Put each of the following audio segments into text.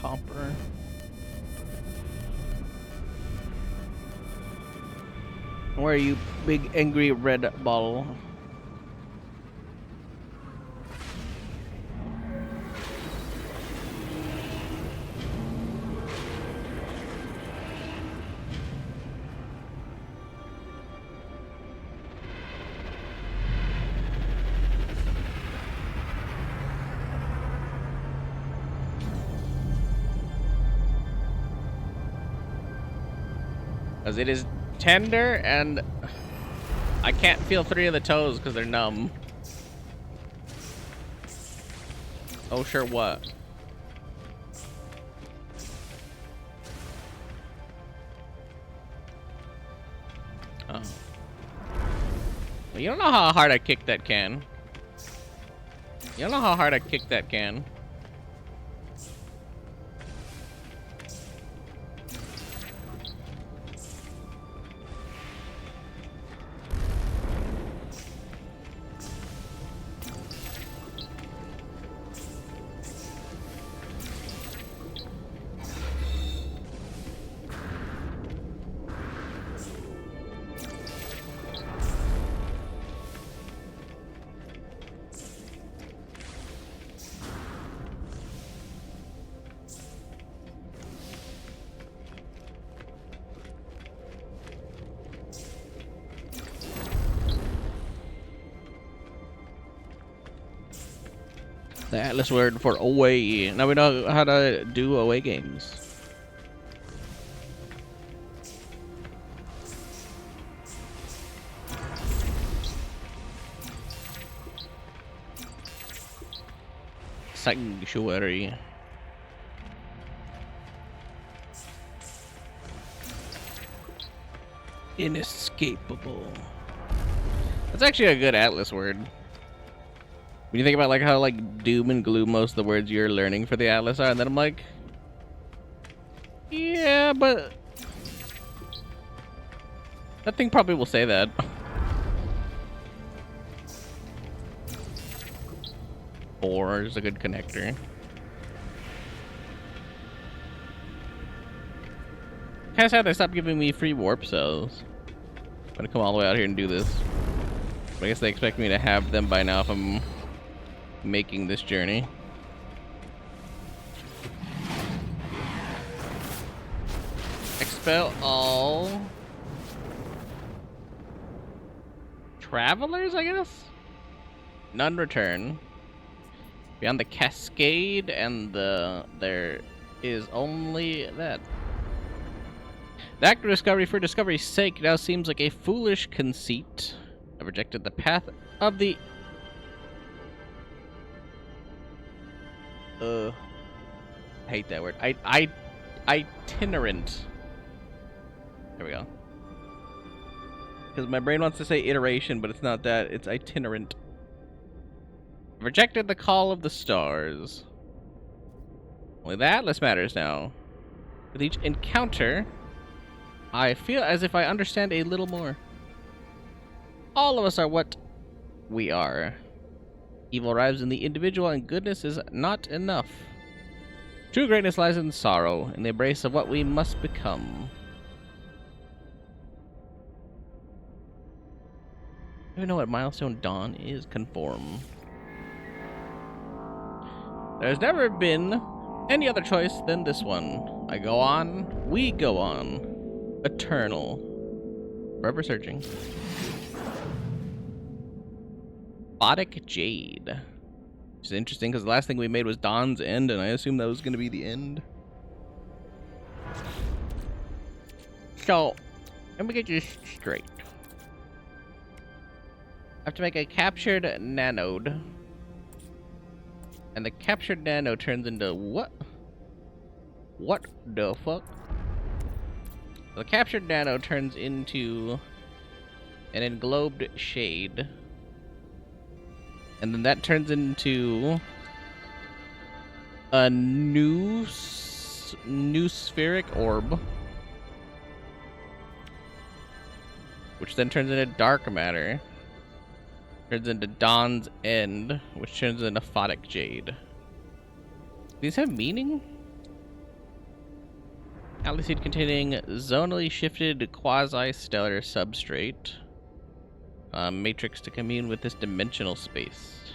copper. Where are you, big angry red ball? Because it is tender and I can't feel 3 of the toes because they're numb. Oh, sure, what? Oh. Well, you don't know how hard I kicked that can. You don't know how hard I kicked that can. The Atlas word for away. Now we know how to do away games. Sanctuary. Inescapable. That's actually a good Atlas word. When you think about like how like doom and gloom most of the words you're learning for the Atlas are, and then I'm like, yeah, but that thing probably will say that. Or is a good connector. Kind of sad they stopped giving me free warp cells. I'm gonna come all the way out here and do this. But I guess they expect me to have them by now if I'm making this journey. Expel all travelers, I guess? None return. Beyond the cascade and there is only that. The act of discovery for discovery's sake now seems like a foolish conceit. I've rejected the path of the I hate that word. Itinerant. There we go. Because my brain wants to say iteration, but it's not that. It's itinerant. Rejected the call of the stars. Only the Atlas matters now. With each encounter, I feel as if I understand a little more. All of us are what we are. Evil arrives in the individual, and goodness is not enough. True greatness lies in sorrow, in the embrace of what we must become. I don't know what milestone dawn is. Conform. There's never been any other choice than this one. I go on, we go on. Eternal. Forever searching. Photic Jade. Which is interesting because the last thing we made was Dawn's End, and I assumed that was going to be the end. So, let me get this straight. I have to make a captured nanode. And the captured nano turns into what? What the fuck? The captured nano turns into an englobed shade. And then that turns into a new spheric orb. Which then turns into dark matter. Turns into Dawn's End, which turns into Photic Jade. These have meaning? Atlas seed containing zonally shifted quasi-stellar substrate. Matrix to commune with this dimensional space.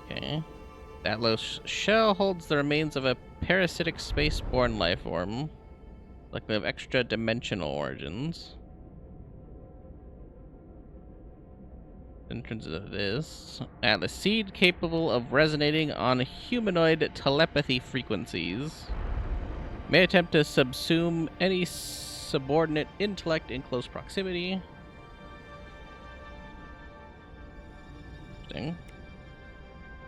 Okay. The Atlas shell holds the remains of a parasitic space-borne life form, likely of extra-dimensional origins. In terms of this, Atlas seed capable of resonating on humanoid telepathy frequencies. May attempt to subsume any subordinate intellect in close proximity. Interesting.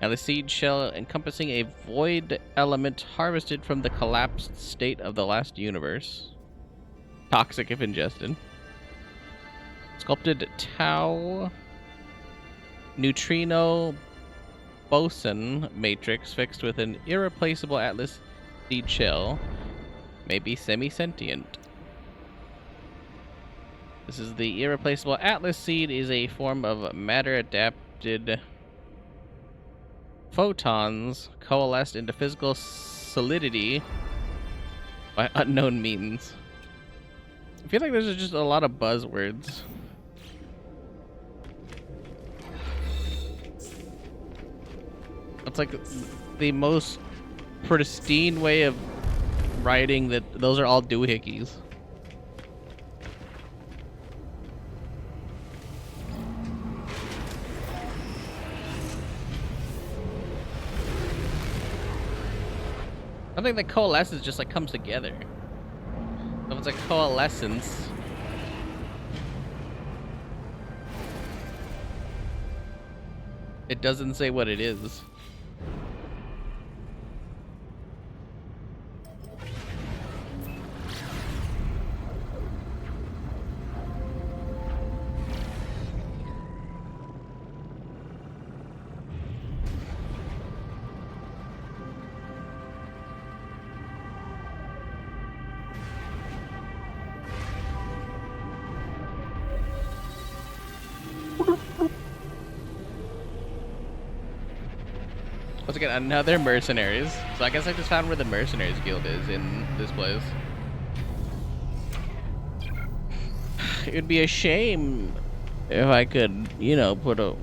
Atlas seed shell encompassing a void element harvested from the collapsed state of the last universe. Toxic if ingested. Sculpted tau neutrino boson matrix fixed with an irreplaceable Atlas seed shell. May be semi-sentient. This is the irreplaceable Atlas seed is a form of matter-adapted photons coalesced into physical solidity by unknown means. I feel like there's just a lot of buzzwords. It's like the most pristine way of writing that those are all doohickeys. I think that coalescence just like comes together. So it's like coalescence. It doesn't say what it is. Once again, another mercenaries. So I guess I just found where the mercenaries guild is in this place. It would be a shame if I could, you know, put a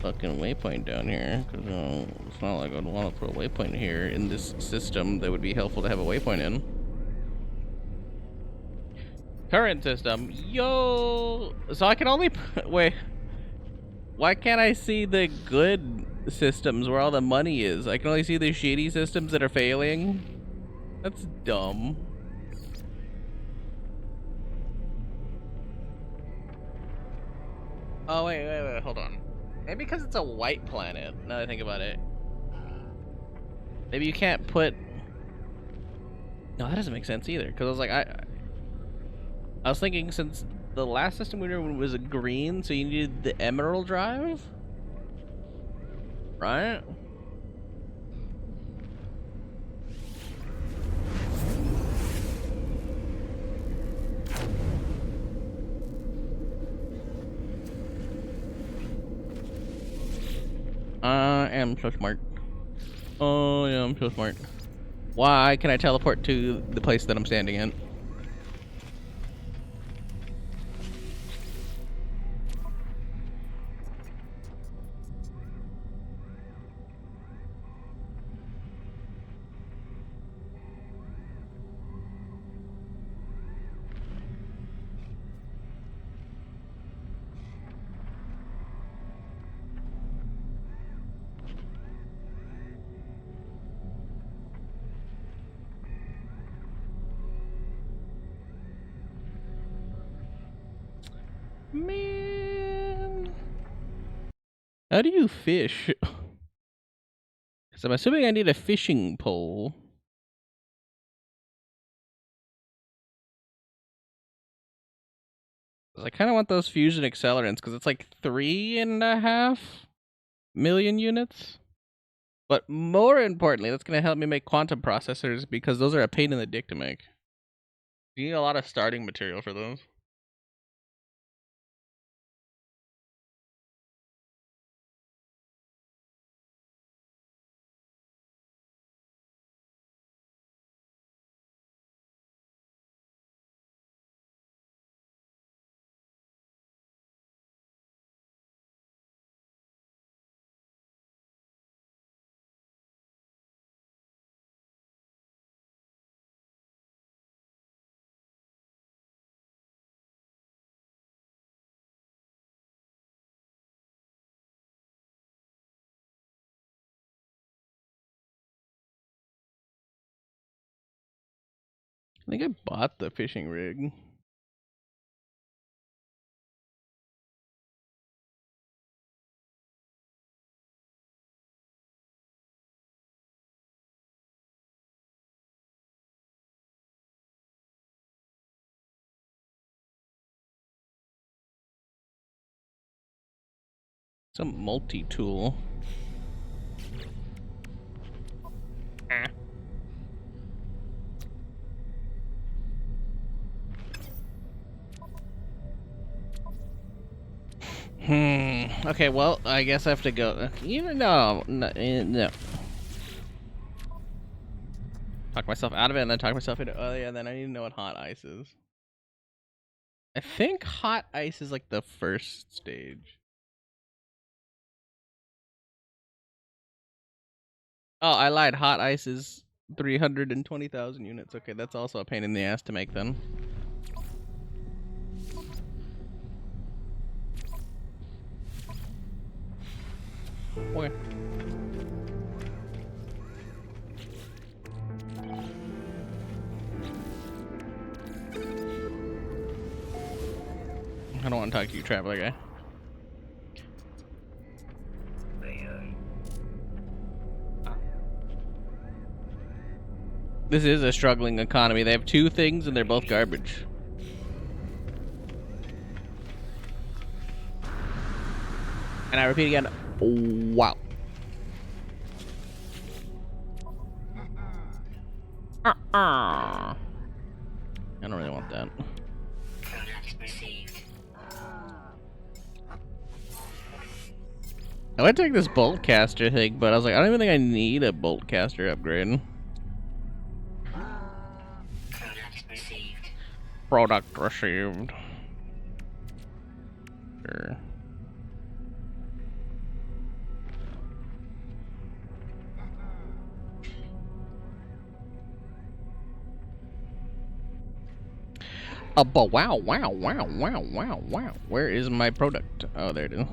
fucking waypoint down here. Because it's not like I'd want to put a waypoint here in this system that would be helpful to have a waypoint in. Current system. Yo! So I can only... Wait. Why can't I see the good systems where all the money is? I can only see the shitty systems that are failing? That's dumb. Oh, wait, hold on. Maybe because it's a white planet, now that I think about it. Maybe you can't put... No, that doesn't make sense either, because I was like, I was thinking since the last system we were in was a green, so you needed the emerald drive? Right? I am so smart. Oh, yeah, I'm so smart. Why can I teleport to the place that I'm standing in? Man. How do you fish? Because I'm assuming I need a fishing pole. 'Cause I kind of want those fusion accelerants because it's like 3.5 million units. But more importantly, that's going to help me make quantum processors because those are a pain in the dick to make. You need a lot of starting material for those. I think I bought the fishing rig. It's a multi-tool. Okay, well, I guess I have to go. No. Talk myself out of it and then talk myself into. Oh, yeah, then I need to know what hot ice is. I think hot ice is like the first stage. Oh, I lied. Hot ice is 320,000 units. Okay, that's also a pain in the ass to make then. Okay. I don't want to talk to you, traveler guy. This is a struggling economy. They have two things and they're both garbage. And I repeat again, wow. I don't really want that. I would take this bolt caster thing, but I was like, I don't even think I need a bolt caster upgrade. Product received. Sure. But wow. Where is my product? Oh, there it is.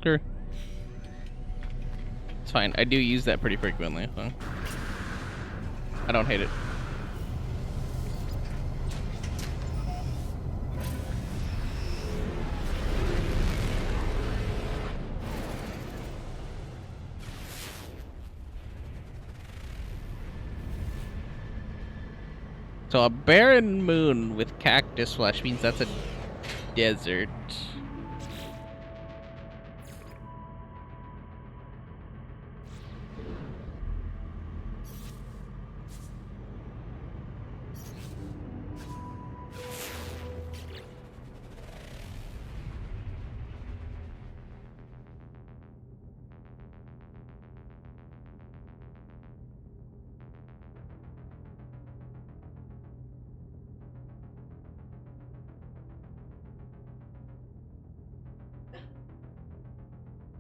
Sure. It's fine. I do use that pretty frequently, so I don't hate it. So a barren moon with cactus flesh means that's a desert.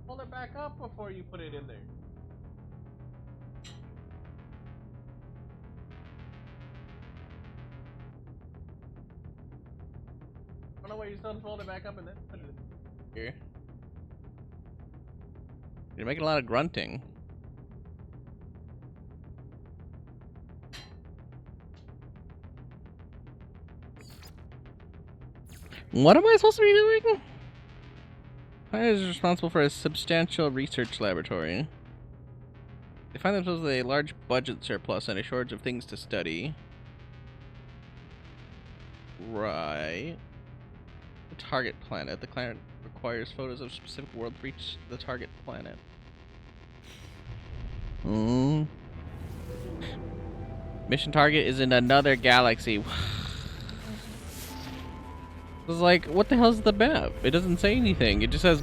Hold it back up before you put it in there. I don't know why you still fold it back up and then put it in here. You're making a lot of grunting. What am I supposed to be doing? Planet is responsible for a substantial research laboratory. They find themselves with a large budget surplus and a shortage of things to study. Right. The target planet. The planet requires photos of specific world to reach the target planet. Mission target is in another galaxy. It's like, what the hell is the map? It doesn't say anything. It just says